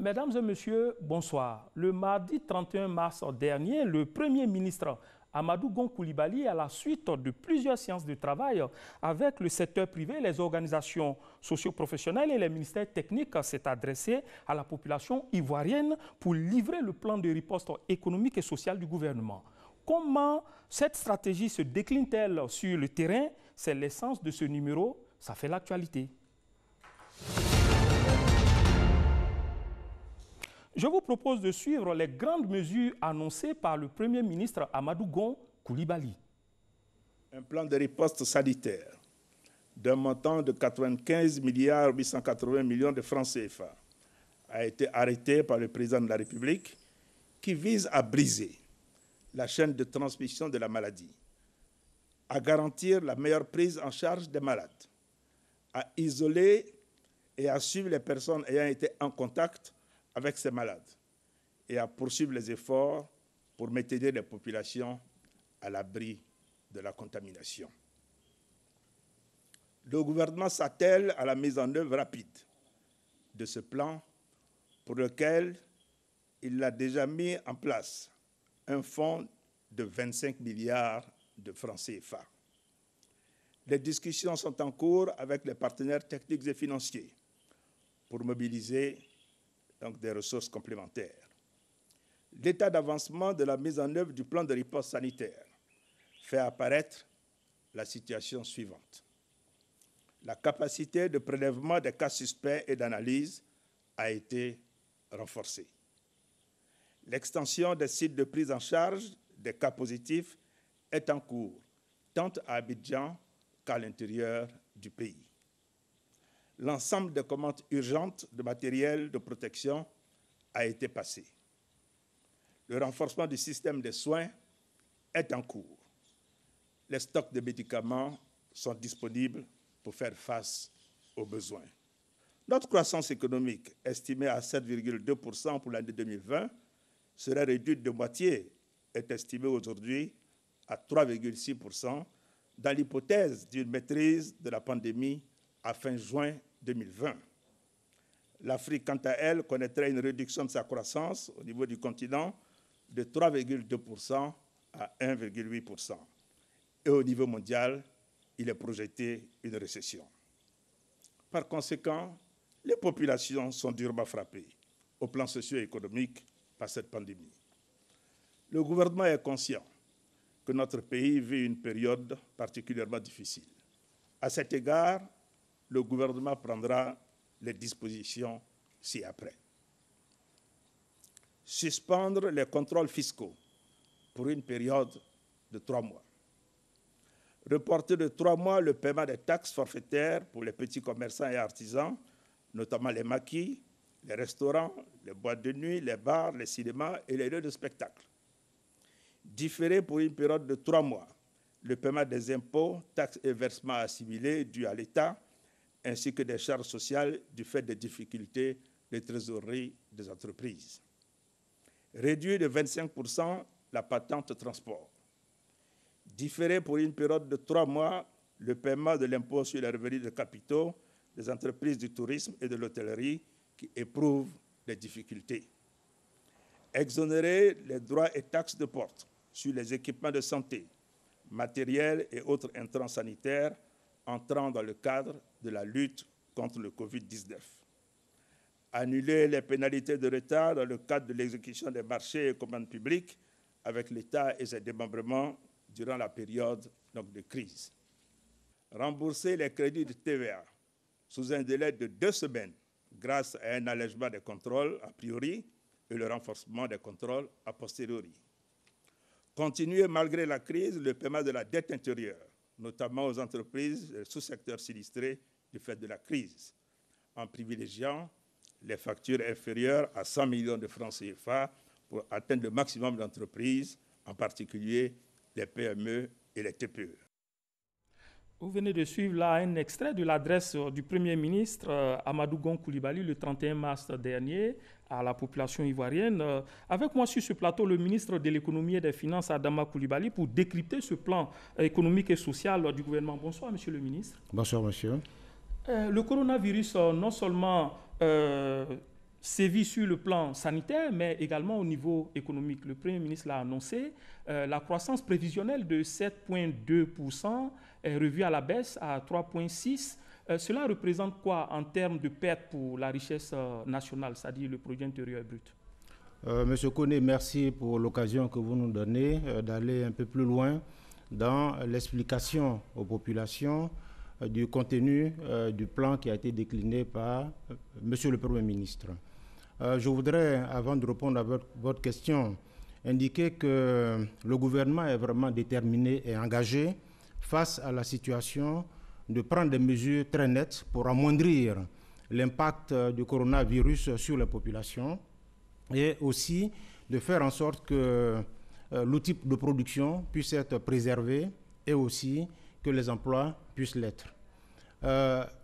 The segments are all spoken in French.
Mesdames et messieurs, bonsoir. Le mardi 31 mars dernier, le Premier ministre Amadou Gon Coulibaly, à la suite de plusieurs séances de travail avec le secteur privé, les organisations socio-professionnelles et les ministères techniques, s'est adressé à la population ivoirienne pour livrer le plan de riposte économique et sociale du gouvernement. Comment cette stratégie se décline-t-elle sur le terrain? C'est l'essence de ce numéro, ça fait l'actualité. Je vous propose de suivre les grandes mesures annoncées par le Premier ministre Amadou Gon Coulibaly. Un plan de riposte sanitaire d'un montant de 95 milliards 880 millions de francs CFA a été arrêté par le président de la République qui vise à briser la chaîne de transmission de la maladie, à garantir la meilleure prise en charge des malades, à isoler et à suivre les personnes ayant été en contact avec ces malades et à poursuivre les efforts pour maintenir les populations à l'abri de la contamination. Le gouvernement s'attelle à la mise en œuvre rapide de ce plan pour lequel il a déjà mis en place un fonds de 25 milliards de francs CFA. Les discussions sont en cours avec les partenaires techniques et financiers pour mobiliser donc des ressources complémentaires. L'état d'avancement de la mise en œuvre du plan de riposte sanitaire fait apparaître la situation suivante. La capacité de prélèvement des cas suspects et d'analyse a été renforcée. L'extension des sites de prise en charge des cas positifs est en cours, tant à Abidjan qu'à l'intérieur du pays. L'ensemble des commandes urgentes de matériel de protection a été passé. Le renforcement du système de soins est en cours. Les stocks de médicaments sont disponibles pour faire face aux besoins. Notre croissance économique, estimée à 7,2% pour l'année 2020, serait réduite de moitié, est estimée aujourd'hui à 3,6% dans l'hypothèse d'une maîtrise de la pandémie à fin juin 2020. L'Afrique, quant à elle, connaîtrait une réduction de sa croissance au niveau du continent de 3,2% à 1,8%. Et au niveau mondial, il est projeté une récession. Par conséquent, les populations sont durement frappées au plan socio-économique par cette pandémie. Le gouvernement est conscient que notre pays vit une période particulièrement difficile. À cet égard, le gouvernement prendra les dispositions ci-après. Suspendre les contrôles fiscaux pour une période de 3 mois. Reporter de 3 mois le paiement des taxes forfaitaires pour les petits commerçants et artisans, notamment les maquis, les restaurants, les boîtes de nuit, les bars, les cinémas et les lieux de spectacle. Différer pour une période de 3 mois le paiement des impôts, taxes et versements assimilés dus à l'État, ainsi que des charges sociales du fait des difficultés de trésorerie des entreprises. Réduire de 25% la patente transport. Différer pour une période de 3 mois le paiement de l'impôt sur les revenus de capitaux des entreprises du tourisme et de l'hôtellerie qui éprouvent des difficultés. Exonérer les droits et taxes de port sur les équipements de santé, matériel et autres intrants sanitaires entrant dans le cadre de la lutte contre le Covid-19. Annuler les pénalités de retard dans le cadre de l'exécution des marchés et commandes publiques avec l'État et ses démembrements durant la période de crise. Rembourser les crédits de TVA sous un délai de 2 semaines grâce à un allègement des contrôles a priori et le renforcement des contrôles a posteriori. Continuer malgré la crise le paiement de la dette intérieure, notamment aux entreprises et sous-secteurs sinistrés du fait de la crise, en privilégiant les factures inférieures à 100 millions de francs CFA pour atteindre le maximum d'entreprises, en particulier les PME et les TPE. Vous venez de suivre là un extrait de l'adresse du Premier ministre Amadou Gon Coulibaly le 31 mars dernier à la population ivoirienne. Avec moi sur ce plateau, le ministre de l'Économie et des Finances, Adama Coulibaly, pour décrypter ce plan économique et social du gouvernement. Bonsoir, monsieur le ministre. Bonsoir, monsieur. Le coronavirus non seulement sévit sur le plan sanitaire, mais également au niveau économique. Le Premier ministre l'a annoncé, la croissance prévisionnelle de 7,2% est revue à la baisse à 3,6%. Cela représente quoi en termes de perte pour la richesse nationale, c'est-à-dire le produit intérieur brut? Monsieur Koné, merci pour l'occasion que vous nous donnez d'aller un peu plus loin dans l'explication aux populations du contenu du plan qui a été décliné par Monsieur le Premier ministre. Je voudrais, avant de répondre à votre question, indiquer que le gouvernement est vraiment déterminé et engagé face à la situation de prendre des mesures très nettes pour amoindrir l'impact du coronavirus sur la population et aussi de faire en sorte que l'outil de production puisse être préservé et aussi que les emplois puissent l'être.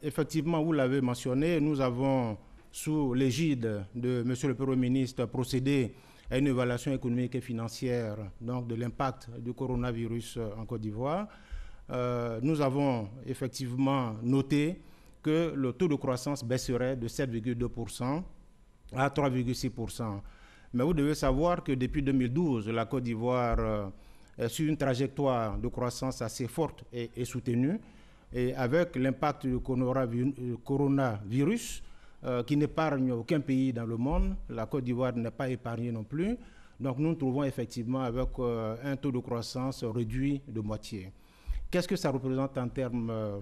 Effectivement, vous l'avez mentionné, nous avons, sous l'égide de M. le Premier ministre, procédé à une évaluation économique et financière donc de l'impact du coronavirus en Côte d'Ivoire. Nous avons effectivement noté que le taux de croissance baisserait de 7,2% à 3,6%. Mais vous devez savoir que depuis 2012, la Côte d'Ivoire est sur une trajectoire de croissance assez forte et soutenue. Et avec l'impact du coronavirus, qui n'épargne aucun pays dans le monde, la Côte d'Ivoire n'est pas épargnée non plus. Donc nous nous trouvons effectivement avec un taux de croissance réduit de moitié. Qu'est-ce que ça représente en termes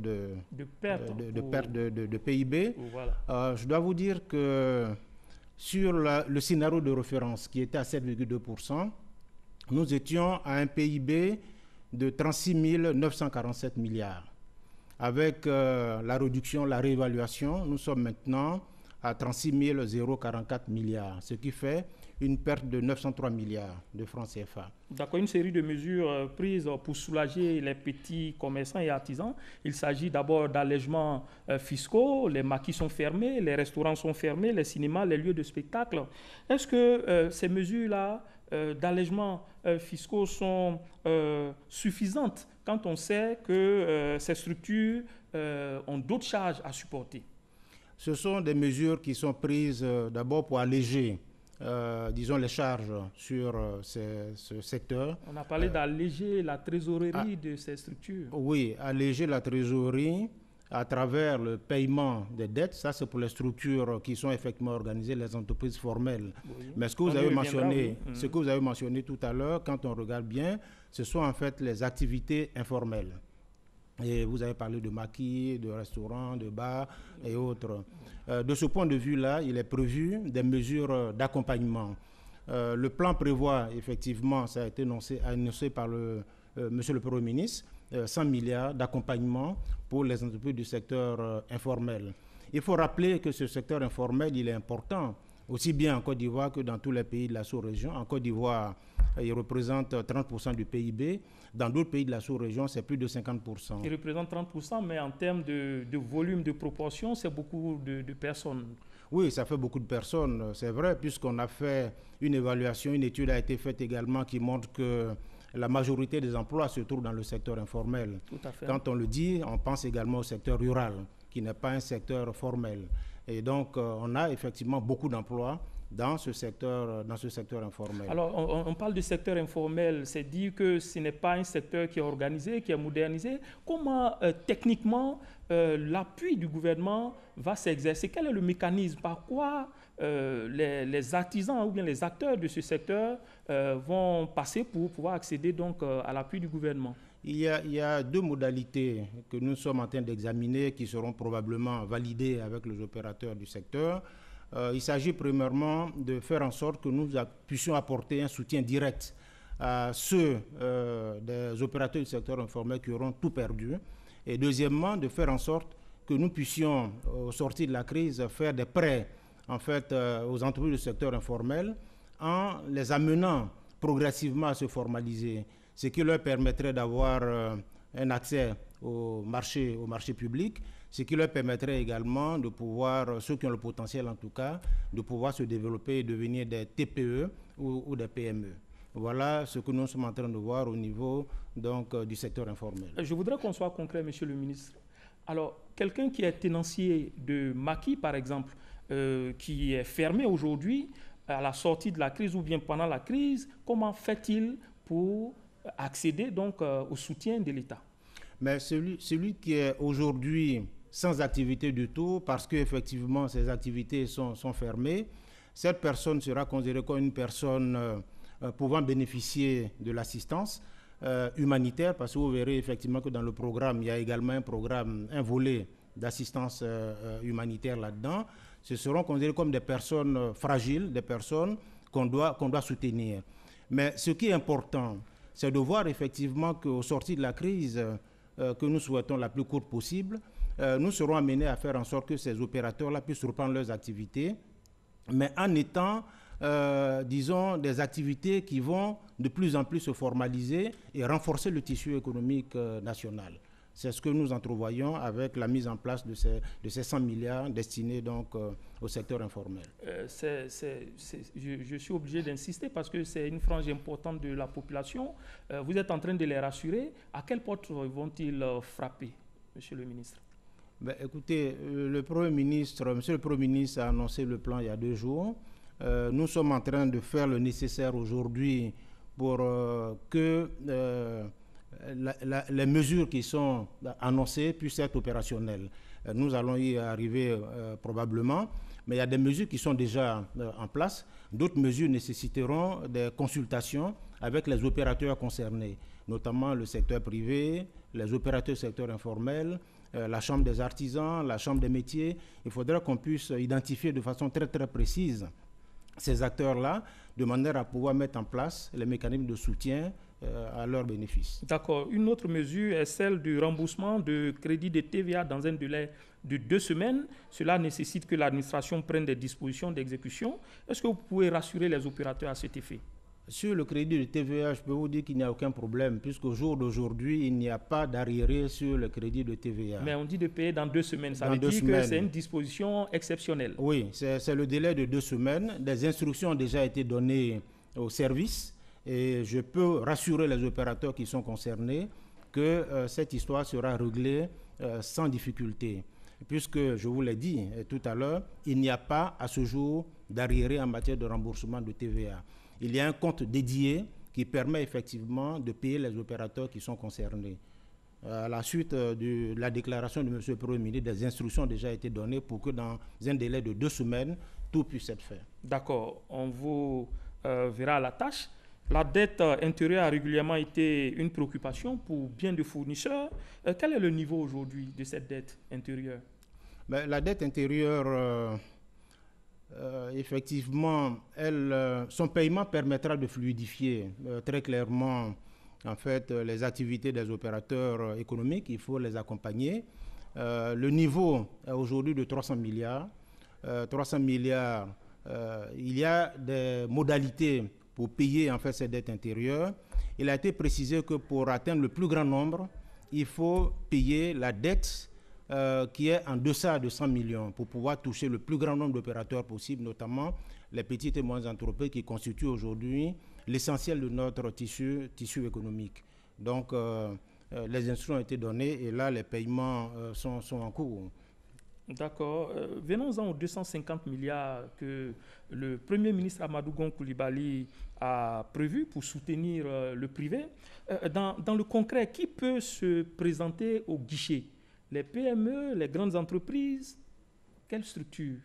de perte de PIB? Voilà. Je dois vous dire que sur le scénario de référence qui était à 7,2%, nous étions à un PIB de 36 947 milliards. Avec la réduction, la réévaluation, nous sommes maintenant à 36 044 milliards, ce qui fait une perte de 903 milliards de francs CFA. D'accord, une série de mesures prises pour soulager les petits commerçants et artisans. Il s'agit d'abord d'allègements fiscaux, les maquis sont fermés, les restaurants sont fermés, les cinémas, les lieux de spectacle. Est-ce que ces mesures-là d'allègements fiscaux sont suffisantes quand on sait que ces structures ont d'autres charges à supporter? Ce sont des mesures qui sont prises d'abord pour alléger disons, les charges sur ce secteur. On a parlé d'alléger la trésorerie de ces structures. Oui, alléger la trésorerie à travers le paiement des dettes. Ça, c'est pour les structures qui sont effectivement organisées, les entreprises formelles. Oui. Mais ce que vous avez mentionné tout à l'heure, quand on regarde bien, ce sont en fait les activités informelles. Et vous avez parlé de maquis, de restaurants, de bars et autres. De ce point de vue-là, il est prévu des mesures d'accompagnement. Le plan prévoit effectivement, ça a été annoncé par Monsieur le Premier ministre, 100 milliards d'accompagnement pour les entreprises du secteur informel. Il faut rappeler que ce secteur informel, il est important, aussi bien en Côte d'Ivoire que dans tous les pays de la sous-région. En Côte d'Ivoire, il représente 30% du PIB. Dans d'autres pays de la sous-région, c'est plus de 50%. Il représente 30%, mais en termes de volume, de proportion, c'est beaucoup de personnes. Oui, ça fait beaucoup de personnes, c'est vrai, puisqu'on a fait une évaluation, une étude a été faite également qui montre que la majorité des emplois se trouvent dans le secteur informel. Tout à fait. Quand on le dit, on pense également au secteur rural, qui n'est pas un secteur formel. Et donc, on a effectivement beaucoup d'emplois dans ce secteur informel. Alors, on parle du secteur informel, c'est dire que ce n'est pas un secteur qui est organisé, qui est modernisé. Comment, techniquement, l'appui du gouvernement va s'exercer? Quel est le mécanisme? Par quoi les artisans ou bien les acteurs de ce secteur vont passer pour pouvoir accéder donc à l'appui du gouvernement? Il y a deux modalités que nous sommes en train d'examiner qui seront probablement validées avec les opérateurs du secteur. Il s'agit premièrement de faire en sorte que nous puissions apporter un soutien direct à ceux des opérateurs du secteur informel qui auront tout perdu. Et deuxièmement, de faire en sorte que nous puissions, au sortir de la crise, faire des prêts en fait, aux entreprises du secteur informel en les amenant progressivement à se formaliser, ce qui leur permettrait d'avoir un accès au marché public, ce qui leur permettrait également de pouvoir, ceux qui ont le potentiel en tout cas, de pouvoir se développer et devenir des TPE ou des PME. Voilà ce que nous sommes en train de voir au niveau donc, du secteur informel. Je voudrais qu'on soit concret, Monsieur le ministre. Alors, quelqu'un qui est tenancier de maquis, par exemple, qui est fermé aujourd'hui à la sortie de la crise ou bien pendant la crise, comment fait-il pour accéder donc au soutien de l'État? Mais celui qui est aujourd'hui sans activité du tout, parce qu'effectivement ces activités sont fermées, cette personne sera considérée comme une personne pouvant bénéficier de l'assistance humanitaire, parce que vous verrez effectivement que dans le programme, il y a également un volet d'assistance humanitaire là-dedans. Ce seront considérés comme des personnes fragiles, des personnes qu'on doit soutenir. Mais ce qui est important, c'est de voir effectivement qu'au sorti de la crise que nous souhaitons la plus courte possible, nous serons amenés à faire en sorte que ces opérateurs-là puissent reprendre leurs activités, mais en étant, disons, des activités qui vont de plus en plus se formaliser et renforcer le tissu économique national. C'est ce que nous entrevoyons avec la mise en place de ces 100 milliards destinés donc au secteur informel. Je suis obligé d'insister parce que c'est une frange importante de la population. Vous êtes en train de les rassurer. À quelle porte vont-ils frapper, Monsieur le ministre? Ben, écoutez, Monsieur le Premier ministre a annoncé le plan il y a 2 jours. Nous sommes en train de faire le nécessaire aujourd'hui pour que les mesures qui sont annoncées puissent être opérationnelles. Nous allons y arriver probablement, mais il y a des mesures qui sont déjà en place. D'autres mesures nécessiteront des consultations avec les opérateurs concernés, notamment le secteur privé, les opérateurs du secteur informel, la Chambre des artisans, la Chambre des métiers. Il faudra qu'on puisse identifier de façon très très précise ces acteurs-là, de manière à pouvoir mettre en place les mécanismes de soutien à leur bénéfice. D'accord. Une autre mesure est celle du remboursement de crédit de TVA dans un délai de 2 semaines. Cela nécessite que l'administration prenne des dispositions d'exécution. Est-ce que vous pouvez rassurer les opérateurs à cet effet? Sur le crédit de TVA, je peux vous dire qu'il n'y a aucun problème, puisqu'au jour d'aujourd'hui, il n'y a pas d'arriéré sur le crédit de TVA. Mais on dit de payer dans 2 semaines. Ça veut dire que c'est une disposition exceptionnelle. Oui, c'est le délai de 2 semaines. Des instructions ont déjà été données au service. Et je peux rassurer les opérateurs qui sont concernés que cette histoire sera réglée sans difficulté. Puisque, je vous l'ai dit tout à l'heure, il n'y a pas à ce jour d'arriéré en matière de remboursement de TVA. Il y a un compte dédié qui permet effectivement de payer les opérateurs qui sont concernés. À la suite de la déclaration de M. le Premier ministre, des instructions ont déjà été données pour que dans un délai de 2 semaines, tout puisse être fait. D'accord, on vous verra à la tâche. La dette intérieure a régulièrement été une préoccupation pour bien des fournisseurs. Quel est le niveau aujourd'hui de cette dette intérieure? La dette intérieure, effectivement, son paiement permettra de fluidifier très clairement en fait, les activités des opérateurs économiques. Il faut les accompagner. Le niveau est aujourd'hui de 300 milliards. 300 milliards, il y a des modalités pour payer en fait ces dettes intérieures. Il a été précisé que pour atteindre le plus grand nombre, il faut payer la dette qui est en deçà de 100 millions pour pouvoir toucher le plus grand nombre d'opérateurs possible, notamment les petites et moyennes entreprises qui constituent aujourd'hui l'essentiel de notre tissu économique. Donc, les instructions ont été données et là, les paiements sont en cours. D'accord. Venons-en aux 250 milliards que le Premier ministre Amadou Gon Coulibaly a prévu pour soutenir le privé. Dans le concret, qui peut se présenter au guichet? Les PME, les grandes entreprises? Quelle structure?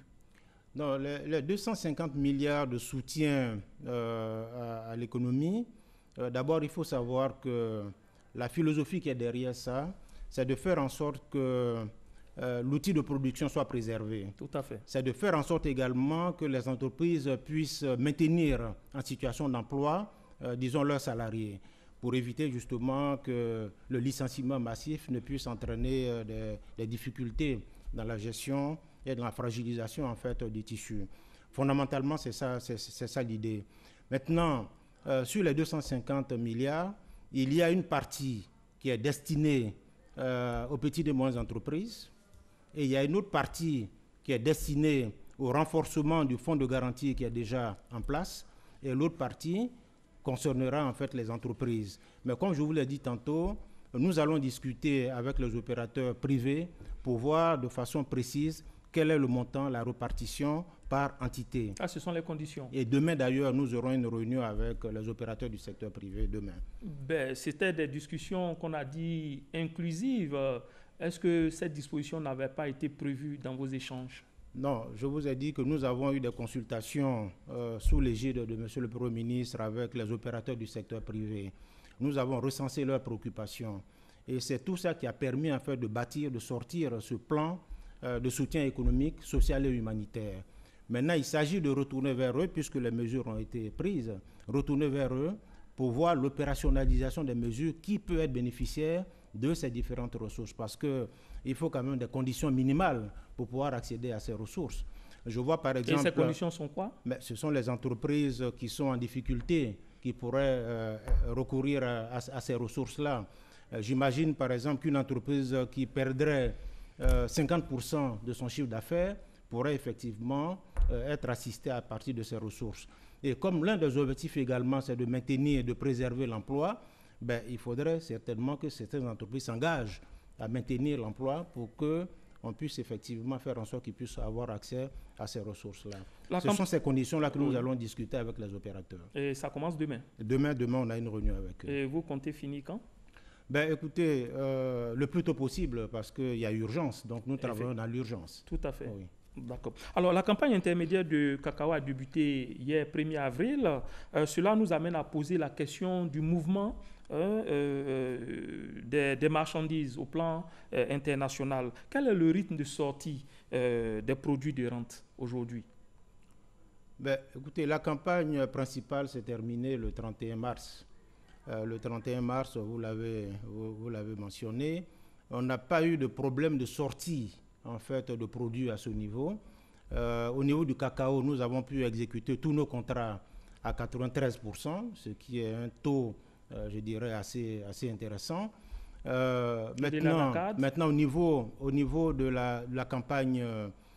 Non, les 250 milliards de soutien à l'économie, d'abord, il faut savoir que la philosophie qui est derrière ça, c'est de faire en sorte que l'outil de production soit préservé. Tout à fait. C'est de faire en sorte également que les entreprises puissent maintenir en situation d'emploi, disons, leurs salariés, pour éviter justement que le licenciement massif ne puisse entraîner des difficultés dans la gestion et dans la fragilisation en fait du tissu. Fondamentalement, c'est ça l'idée. Maintenant, sur les 250 milliards, il y a une partie qui est destinée aux petites et moyennes entreprises, et il y a une autre partie qui est destinée au renforcement du fonds de garantie qui est déjà en place, et l'autre partie concernera en fait les entreprises. Mais comme je vous l'ai dit tantôt, nous allons discuter avec les opérateurs privés pour voir de façon précise quel est le montant, la répartition par entité. Ah, ce sont les conditions. Et demain, d'ailleurs, nous aurons une réunion avec les opérateurs du secteur privé demain. Ben, c'était des discussions qu'on a dit inclusives. Est-ce que cette disposition n'avait pas été prévue dans vos échanges? Non, je vous ai dit que nous avons eu des consultations sous l'égide de M. le Premier ministre avec les opérateurs du secteur privé. Nous avons recensé leurs préoccupations. Et c'est tout ça qui a permis en fait de bâtir, de sortir ce plan de soutien économique, social et humanitaire. Maintenant, il s'agit de retourner vers eux, puisque les mesures ont été prises, retourner vers eux pour voir l'opérationnalisation des mesures, qui peut être bénéficiaire de ces différentes ressources, parce qu'il faut quand même des conditions minimales pour pouvoir accéder à ces ressources. Je vois par exemple... Et ces conditions sont quoi? Mais ce sont les entreprises qui sont en difficulté, qui pourraient recourir à ces ressources-là. J'imagine par exemple qu'une entreprise qui perdrait 50% de son chiffre d'affaires pourrait effectivement être assistée à partir de ces ressources. Et comme l'un des objectifs également, c'est de maintenir et de préserver l'emploi, ben, il faudrait certainement que certaines entreprises s'engagent à maintenir l'emploi pour qu'on puisse effectivement faire en sorte qu'ils puissent avoir accès à ces ressources-là. Ce sont ces conditions-là que nous allons discuter avec les opérateurs. Et ça commence demain? Demain, on a une réunion avec eux. Et vous comptez finir quand? Ben, écoutez, le plus tôt possible, parce qu'il y a urgence. Donc, nous travaillons dans l'urgence. Tout à fait. Oui. D'accord. Alors, la campagne intermédiaire de cacao a débuté hier 1er avril. Cela nous amène à poser la question du mouvement des marchandises au plan international. Quel est le rythme de sortie des produits de rente aujourd'hui? Ben, écoutez, la campagne principale s'est terminée le 31 mars. Le 31 mars, vous l'avez mentionné, on n'a pas eu de problème de sortie en fait, de produits à ce niveau. Au niveau du cacao, nous avons pu exécuter tous nos contrats à 93%, ce qui est un taux, je dirais, assez intéressant. Maintenant, au niveau de la campagne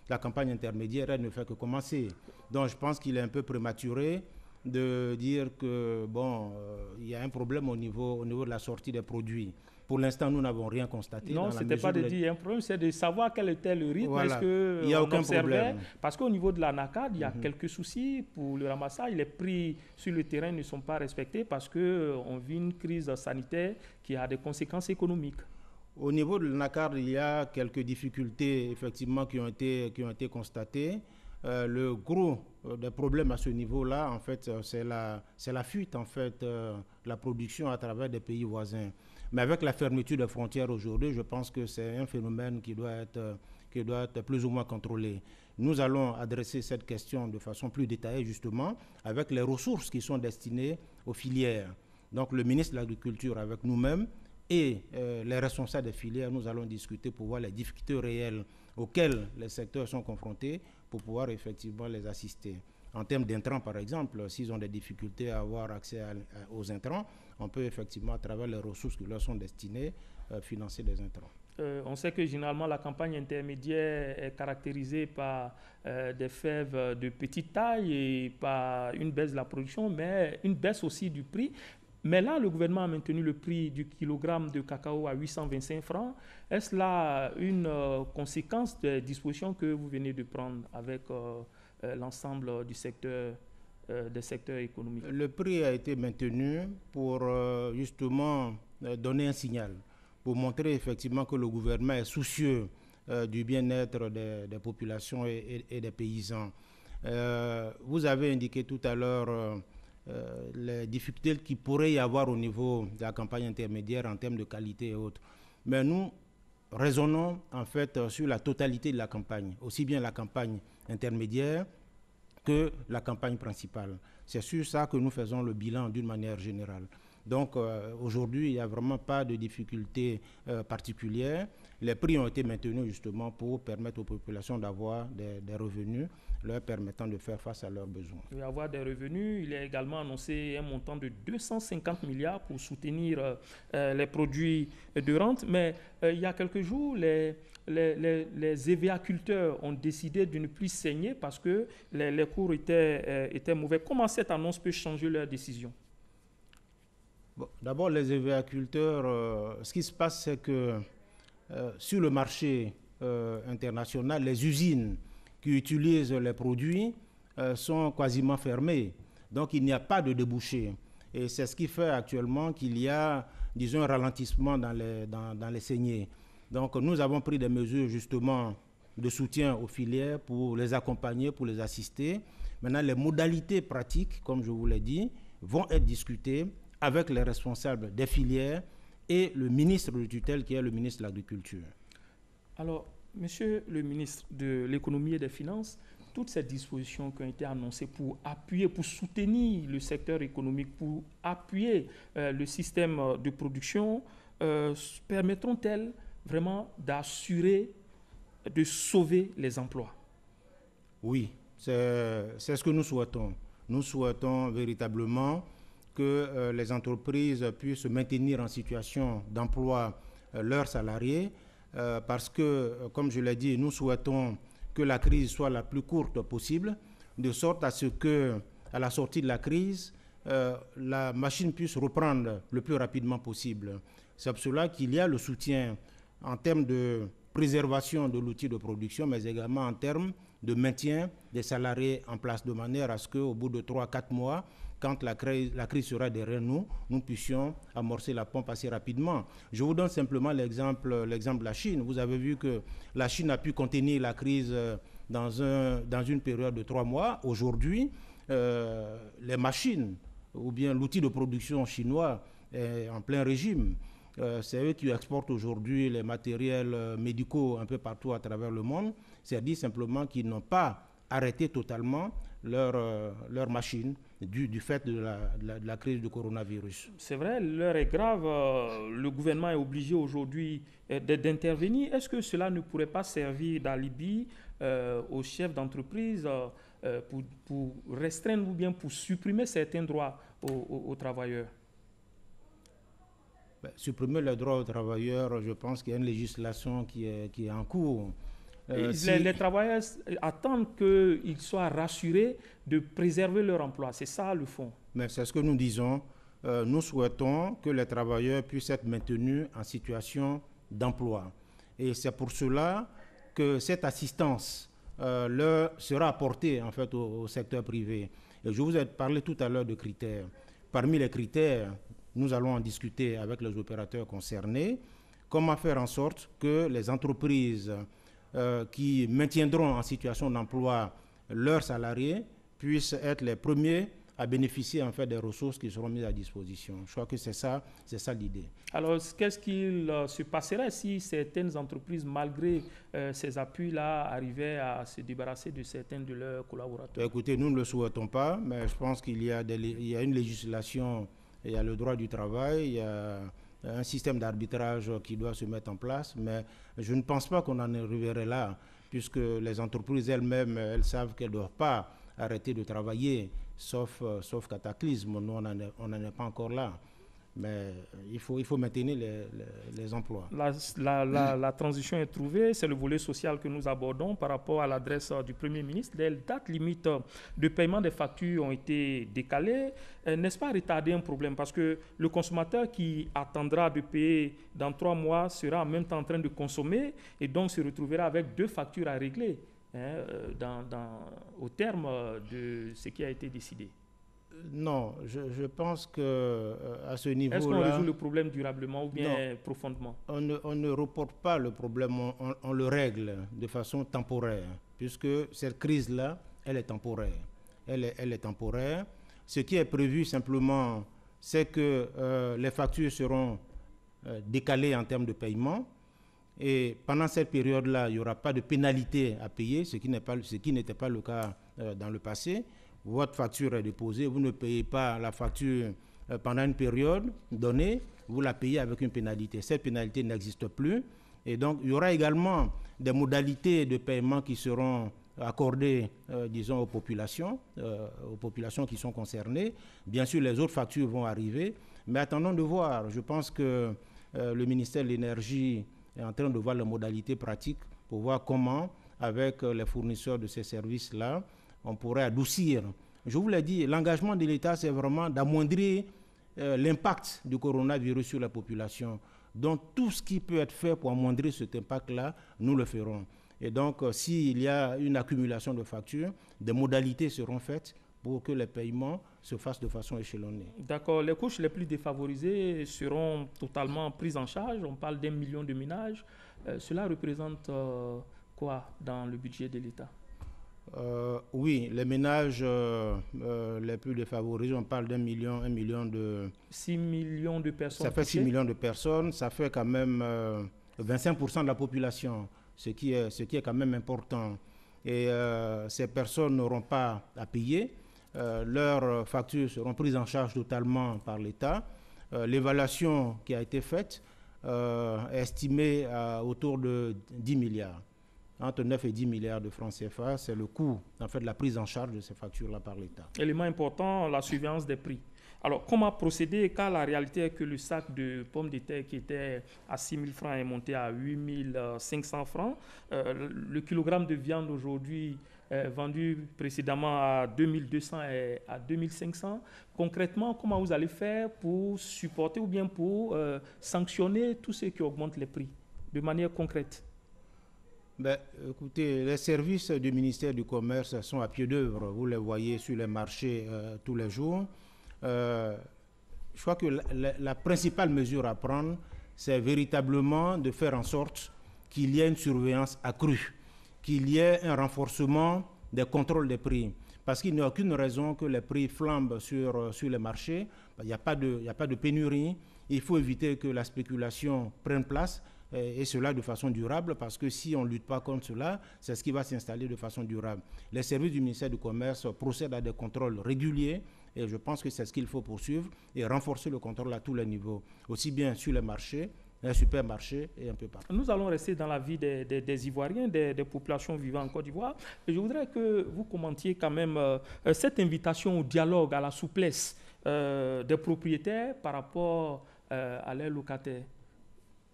intermédiaire, elle ne fait que commencer. Donc, je pense qu'il est un peu prématuré de dire que, bon, il y a un problème au niveau de la sortie des produits. Pour l'instant, nous n'avons rien constaté. Non, ce n'était pas de dire un problème, c'est de savoir quel était le rythme. Voilà. Il n'y a aucun problème. Parce qu'au niveau de la NACAD, il y a quelques soucis pour le ramassage. Les prix sur le terrain ne sont pas respectés parce qu'on vit une crise sanitaire qui a des conséquences économiques. Au niveau de la NACAD, il y a quelques difficultés effectivement qui ont été constatées. Le gros des problèmes à ce niveau-là, en fait, c'est la fuite, en fait, la production à travers des pays voisins. Mais avec la fermeture des frontières aujourd'hui, je pense que c'est un phénomène qui doit être plus ou moins contrôlé. Nous allons adresser cette question de façon plus détaillée, justement, avec les ressources qui sont destinées aux filières. Donc, le ministre de l'Agriculture avec nous-mêmes et les responsables des filières, nous allons discuter pour voir les difficultés réelles auxquelles les secteurs sont confrontés pour pouvoir effectivement les assister. En termes d'intrants, par exemple, s'ils ont des difficultés à avoir accès aux intrants, on peut effectivement, à travers les ressources qui leur sont destinées, financer des intrants. On sait que généralement la campagne intermédiaire est caractérisée par des fèves de petite taille et par une baisse de la production, mais une baisse aussi du prix. Mais là, le gouvernement a maintenu le prix du kilogramme de cacao à 825 francs. Est-ce là une conséquence des dispositions que vous venez de prendre avec l'ensemble du secteur, des secteurs économiques? Le prix a été maintenu pour justement donner un signal, pour montrer effectivement que le gouvernement est soucieux du bien-être des populations et des paysans. Vous avez indiqué tout à l'heure les difficultés qu'il pourrait y avoir au niveau de la campagne intermédiaire en termes de qualité et autres. Mais nous raisonnons en fait sur la totalité de la campagne, aussi bien la campagne intermédiaire que la campagne principale. C'est sur ça que nous faisons le bilan d'une manière générale. Donc aujourd'hui, il n'y a vraiment pas de difficultés particulières. Les prix ont été maintenus justement pour permettre aux populations d'avoir des revenus leur permettant de faire face à leurs besoins. Il va y avoir des revenus. Il est également annoncé un montant de 250 milliards pour soutenir les produits de rente. Mais il y a quelques jours, les évéaculteurs ont décidé de ne plus saigner parce que les cours étaient mauvais. Comment cette annonce peut changer leur décision? Bon, d'abord, les évéaculteurs, ce qui se passe, c'est que sur le marché, internationales, les usines qui utilisent les produits sont quasiment fermées. Donc il n'y a pas de débouché. Et c'est ce qui fait actuellement qu'il y a, disons, un ralentissement dans les saignées. Donc nous avons pris des mesures justement de soutien aux filières pour les accompagner, pour les assister. Maintenant, les modalités pratiques, comme je vous l'ai dit, vont être discutées avec les responsables des filières et le ministre de tutelle qui est le ministre de l'Agriculture. Alors, monsieur le ministre de l'Économie et des Finances, toutes ces dispositions qui ont été annoncées pour appuyer, pour soutenir le secteur économique, pour appuyer le système de production, permettront-elles vraiment d'assurer, de sauver les emplois? Oui, c'est ce que nous souhaitons. Nous souhaitons véritablement que les entreprises puissent maintenir en situation d'emploi leurs salariés parce que, comme je l'ai dit, nous souhaitons que la crise soit la plus courte possible, de sorte à ce que, à la sortie de la crise, la machine puisse reprendre le plus rapidement possible. C'est pour cela qu'il y a le soutien en termes de préservation de l'outil de production, mais également en termes de maintien des salariés en place, de manière à ce qu'au bout de 3-4 mois, quand la crise sera derrière nous, nous puissions amorcer la pompe assez rapidement. Je vous donne simplement l'exemple de la Chine. Vous avez vu que la Chine a pu contenir la crise dans une période de 3 mois. Aujourd'hui, les machines ou bien l'outil de production chinois est en plein régime. C'est eux qui exportent aujourd'hui les matériels médicaux un peu partout à travers le monde. C'est-à-dire simplement qu'ils n'ont pas arrêté totalement leur machine du fait de la crise du coronavirus. C'est vrai, l'heure est grave. Le gouvernement est obligé aujourd'hui d'intervenir. Est-ce que cela ne pourrait pas servir d'alibi aux chefs d'entreprise pour restreindre ou bien pour supprimer certains droits aux travailleurs? Supprimer les droits aux travailleurs, je pense qu'il y a une législation qui est en cours. Les travailleurs attendent qu'ils soient rassurés de préserver leur emploi. C'est ça le fond. Mais c'est ce que nous disons. Nous souhaitons que les travailleurs puissent être maintenus en situation d'emploi. Et c'est pour cela que cette assistance leur sera apportée en fait au secteur privé. Et je vous ai parlé tout à l'heure de critères. Parmi les critères, nous allons en discuter avec les opérateurs concernés. Comment faire en sorte que les entreprises qui maintiendront en situation d'emploi leurs salariés puissent être les premiers à bénéficier en fait des ressources qui seront mises à disposition. Je crois que c'est ça l'idée. Alors, qu'est-ce qu'il se passerait si certaines entreprises, malgré ces appuis-là, arrivaient à se débarrasser de certains de leurs collaborateurs? Écoutez, nous ne le souhaitons pas, mais je pense qu'il y a une législation, il y a le droit du travail, il y a un système d'arbitrage qui doit se mettre en place, mais je ne pense pas qu'on en arriverait là, puisque les entreprises elles-mêmes, elles savent qu'elles ne doivent pas arrêter de travailler, sauf cataclysme. Nous, on n'en est pas encore là. Mais il faut maintenir les emplois. La transition est trouvée, c'est le volet social que nous abordons par rapport à l'adresse du Premier ministre. Les dates limites de paiement des factures ont été décalées. N'est-ce pas retarder un problème? Parce que le consommateur qui attendra de payer dans 3 mois sera en même temps en train de consommer et donc se retrouvera avec 2 factures à régler au terme de ce qui a été décidé. Non, je pense qu'à ce niveau-là... Est-ce qu'on résout le problème durablement ou bien profondément? On ne reporte pas le problème, on le règle de façon temporaire, puisque cette crise-là, elle est temporaire. Elle est temporaire. Ce qui est prévu simplement, c'est que les factures seront décalées en termes de paiement. Et pendant cette période-là, il n'y aura pas de pénalité à payer, ce qui n'était pas le cas dans le passé. Votre facture est déposée, vous ne payez pas la facture pendant une période donnée, vous la payez avec une pénalité. Cette pénalité n'existe plus. Et donc, il y aura également des modalités de paiement qui seront accordées, disons, aux populations qui sont concernées. Bien sûr, les autres factures vont arriver, mais attendons de voir. Je pense que le ministère de l'Énergie est en train de voir les modalités pratiques pour voir comment, avec les fournisseurs de ces services-là, on pourrait adoucir. Je vous l'ai dit, l'engagement de l'État, c'est vraiment d'amoindrir l'impact du coronavirus sur la population. Donc tout ce qui peut être fait pour amoindrir cet impact-là, nous le ferons. Et donc s'il y a une accumulation de factures, des modalités seront faites pour que les paiements se fassent de façon échelonnée. D'accord. Les couches les plus défavorisées seront totalement prises en charge. On parle d'1 million de ménages. Cela représente quoi dans le budget de l'État? Oui, les ménages les plus défavorisés, on parle d'1 million de... 6 millions de personnes. Ça fait 6 millions de personnes, ça fait quand même 25% de la population, ce qui est quand même important. Et ces personnes n'auront pas à payer. Leurs factures seront prises en charge totalement par l'État. L'évaluation qui a été faite est estimée à autour de 10 milliards. Entre 9 et 10 milliards de francs CFA, c'est le coût en fait, de la prise en charge de ces factures-là par l'État. Élément important, la surveillance des prix. Alors, comment procéder car la réalité est que le sac de pommes de terre qui était à 6 000 francs est monté à 8 500 francs. Le kilogramme de viande aujourd'hui est vendu précédemment à 2 200 et à 2 500. Concrètement, comment vous allez faire pour supporter ou bien pour sanctionner tous ceux qui augmentent les prix de manière concrète? Ben, écoutez, les services du ministère du Commerce sont à pied d'œuvre. Vous les voyez sur les marchés tous les jours. Je crois que la principale mesure à prendre, c'est véritablement de faire en sorte qu'il y ait une surveillance accrue, qu'il y ait un renforcement des contrôles des prix. Parce qu'il n'y a aucune raison que les prix flambent sur les marchés. Il n'y a pas de pénurie. Il faut éviter que la spéculation prenne place. Et cela de façon durable, parce que si on ne lutte pas contre cela, c'est ce qui va s'installer de façon durable. Les services du ministère du Commerce procèdent à des contrôles réguliers, et je pense que c'est ce qu'il faut poursuivre et renforcer le contrôle à tous les niveaux, aussi bien sur les marchés, les supermarchés et un peu partout. Nous allons rester dans la vie des Ivoiriens, des populations vivant en Côte d'Ivoire. Et je voudrais que vous commentiez quand même cette invitation au dialogue, à la souplesse des propriétaires par rapport à leurs locataires.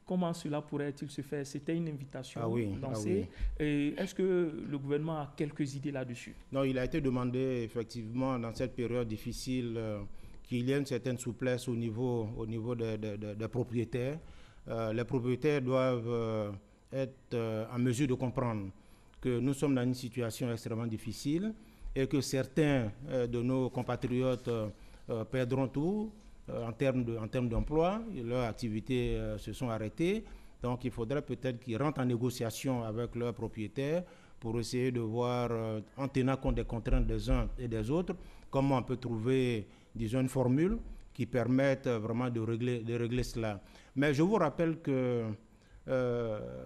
Comment cela pourrait-il se faire? C'était une invitation lancée. Et est-ce que le gouvernement a quelques idées là-dessus? Non, il a été demandé effectivement dans cette période difficile qu'il y ait une certaine souplesse au niveau des propriétaires. Les propriétaires doivent être en mesure de comprendre que nous sommes dans une situation extrêmement difficile et que certains de nos compatriotes perdront tout. En termes d'emploi, leurs activités se sont arrêtées. Donc, il faudrait peut-être qu'ils rentrent en négociation avec leurs propriétaires pour essayer de voir, en tenant compte des contraintes des uns et des autres, comment on peut trouver, disons, une formule qui permette vraiment de régler cela. Mais je vous rappelle que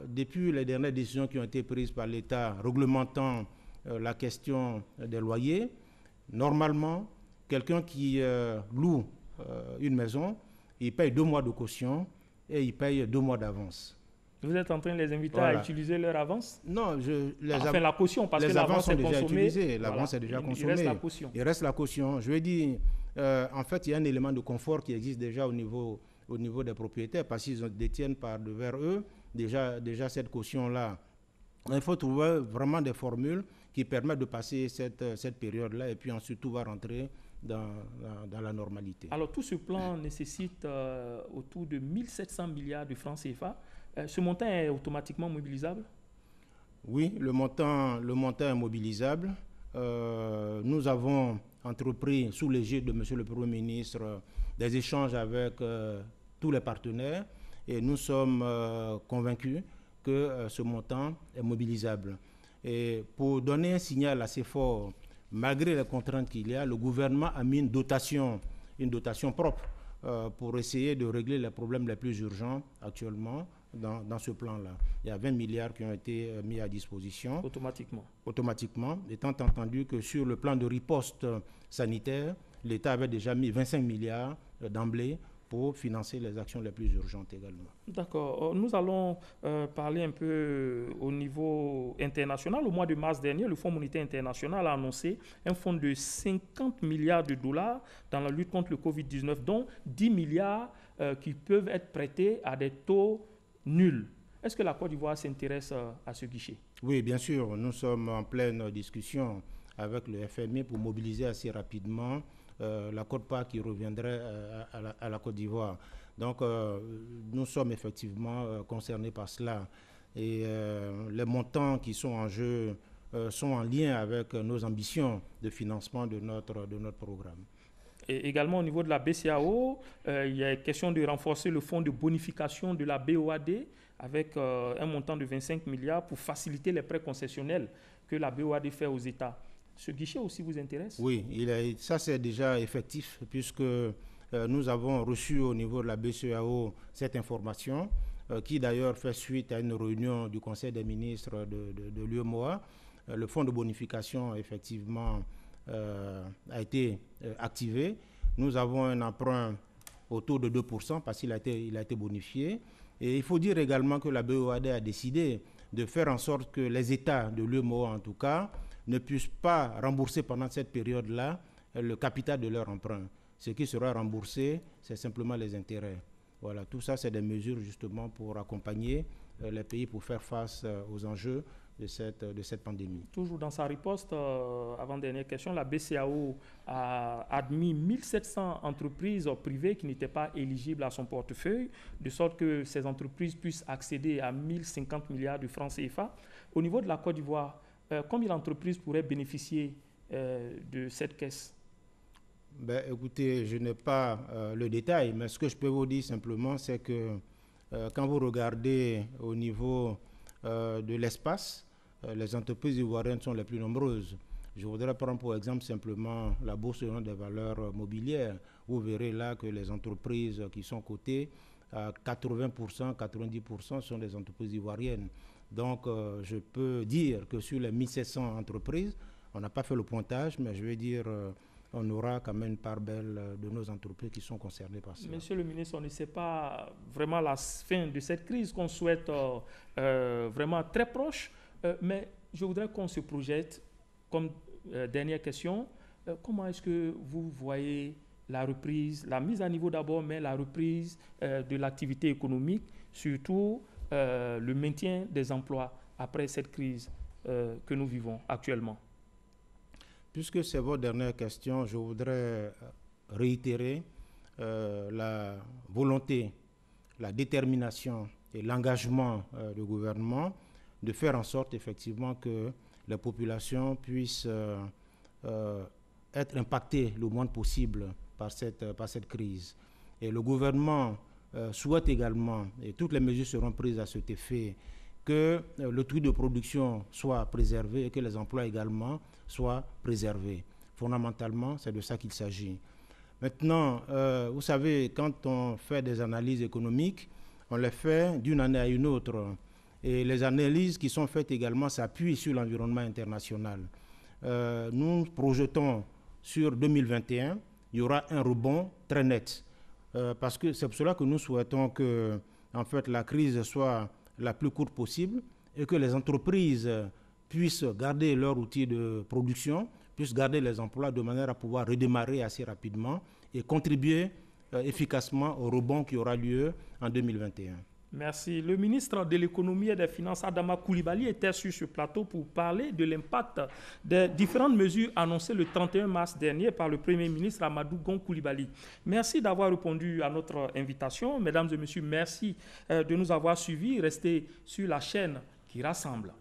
depuis les dernières décisions qui ont été prises par l'État réglementant la question des loyers, normalement, quelqu'un qui loue une maison, il paye 2 mois de caution et il paye 2 mois d'avance. Vous êtes en train de les inviter à utiliser leur avance? Non, la caution, parce que l'avance est consommée. L'avance est déjà consommée. Il reste la caution. Il reste la caution. Je veux dire, en fait, il y a un élément de confort qui existe déjà au niveau des propriétaires, parce qu'ils détiennent par devers eux déjà cette caution-là. Il faut trouver vraiment des formules qui permettent de passer cette période-là, et puis ensuite tout va rentrer dans la normalité. Alors tout ce plan nécessite autour de 1700 milliards de francs CFA. Ce montant est automatiquement mobilisable? Oui, le montant est mobilisable. Nous avons entrepris sous l'égide de M. le Premier ministre des échanges avec tous les partenaires et nous sommes convaincus que ce montant est mobilisable. Et pour donner un signal assez fort, malgré les contraintes qu'il y a, le gouvernement a mis une dotation propre pour essayer de régler les problèmes les plus urgents actuellement dans ce plan-là. Il y a 20 milliards qui ont été mis à disposition. Automatiquement, étant entendu que sur le plan de riposte sanitaire, l'État avait déjà mis 25 milliards d'emblée pour financer les actions les plus urgentes également. D'accord. Nous allons parler un peu au niveau international. Au mois de mars dernier, le Fonds monétaire international a annoncé un fonds de 50 milliards de dollars dans la lutte contre le Covid-19, dont 10 milliards qui peuvent être prêtés à des taux nuls. Est-ce que la Côte d'Ivoire s'intéresse à ce guichet? Oui, bien sûr. Nous sommes en pleine discussion avec le FMI pour mobiliser assez rapidement la quote-part qui reviendrait à la Côte d'Ivoire. Donc, nous sommes effectivement concernés par cela. Et les montants qui sont en jeu sont en lien avec nos ambitions de financement de notre programme. Et également au niveau de la BCAO, il y a question de renforcer le fonds de bonification de la BOAD avec un montant de 25 milliards pour faciliter les prêts concessionnels que la BOAD fait aux États. Ce guichet aussi vous intéresse? Oui, ça c'est déjà effectif puisque nous avons reçu au niveau de la BCAO cette information qui d'ailleurs fait suite à une réunion du Conseil des ministres de l'UEMOA. Le fonds de bonification effectivement a été activé. Nous avons un emprunt autour de 2% parce qu'il a été bonifié. Et il faut dire également que la BOAD a décidé de faire en sorte que les États de l'UEMOA, en tout cas, ne puissent pas rembourser pendant cette période-là le capital de leur emprunt. Ce qui sera remboursé, c'est simplement les intérêts. Voilà, tout ça, c'est des mesures justement pour accompagner les pays pour faire face aux enjeux de cette pandémie. Toujours dans sa riposte, avant-dernière question, la BCAO a admis 1700 entreprises privées qui n'étaient pas éligibles à son portefeuille, de sorte que ces entreprises puissent accéder à 1050 milliards de francs CFA. Au niveau de la Côte d'Ivoire, combien d'entreprises pourraient bénéficier de cette caisse? Écoutez, je n'ai pas le détail, mais ce que je peux vous dire simplement, c'est que quand vous regardez au niveau de l'espace, les entreprises ivoiriennes sont les plus nombreuses. Je voudrais prendre pour exemple simplement la bourse des valeurs mobilières. Vous verrez là que les entreprises qui sont cotées, 80%, 90% sont des entreprises ivoiriennes. Donc je peux dire que sur les 1700 entreprises, on n'a pas fait le pointage, mais je vais dire on aura quand même une part belle de nos entreprises qui sont concernées par ça. Monsieur le ministre, on ne sait pas vraiment la fin de cette crise qu'on souhaite vraiment très proche, mais je voudrais qu'on se projette comme dernière question. Comment est-ce que vous voyez la reprise, la mise à niveau d'abord, mais la reprise de l'activité économique, surtout le maintien des emplois après cette crise que nous vivons actuellement? Puisque c'est votre dernière question, je voudrais réitérer la volonté, la détermination et l'engagement du gouvernement de faire en sorte effectivement que les populations puissent être impactées le moins possible par cette crise. Et le gouvernement souhaite également, et toutes les mesures seront prises à cet effet, que le taux de production soit préservé et que les emplois également soient préservés. Fondamentalement, c'est de ça qu'il s'agit. Maintenant, vous savez, quand on fait des analyses économiques, on les fait d'une année à une autre. Et les analyses qui sont faites également s'appuient sur l'environnement international. Nous projetons sur 2021, il y aura un rebond très net. Parce que c'est pour cela que nous souhaitons que en fait, la crise soit la plus courte possible et que les entreprises puissent garder leur outil de production, puissent garder les emplois de manière à pouvoir redémarrer assez rapidement et contribuer efficacement au rebond qui aura lieu en 2021. Merci. Le ministre de l'Économie et des Finances, Adama Coulibaly, était sur ce plateau pour parler de l'impact des différentes mesures annoncées le 31 mars dernier par le Premier ministre Amadou Gon Coulibaly. Merci d'avoir répondu à notre invitation. Mesdames et messieurs, merci de nous avoir suivis. Restez sur la chaîne qui rassemble.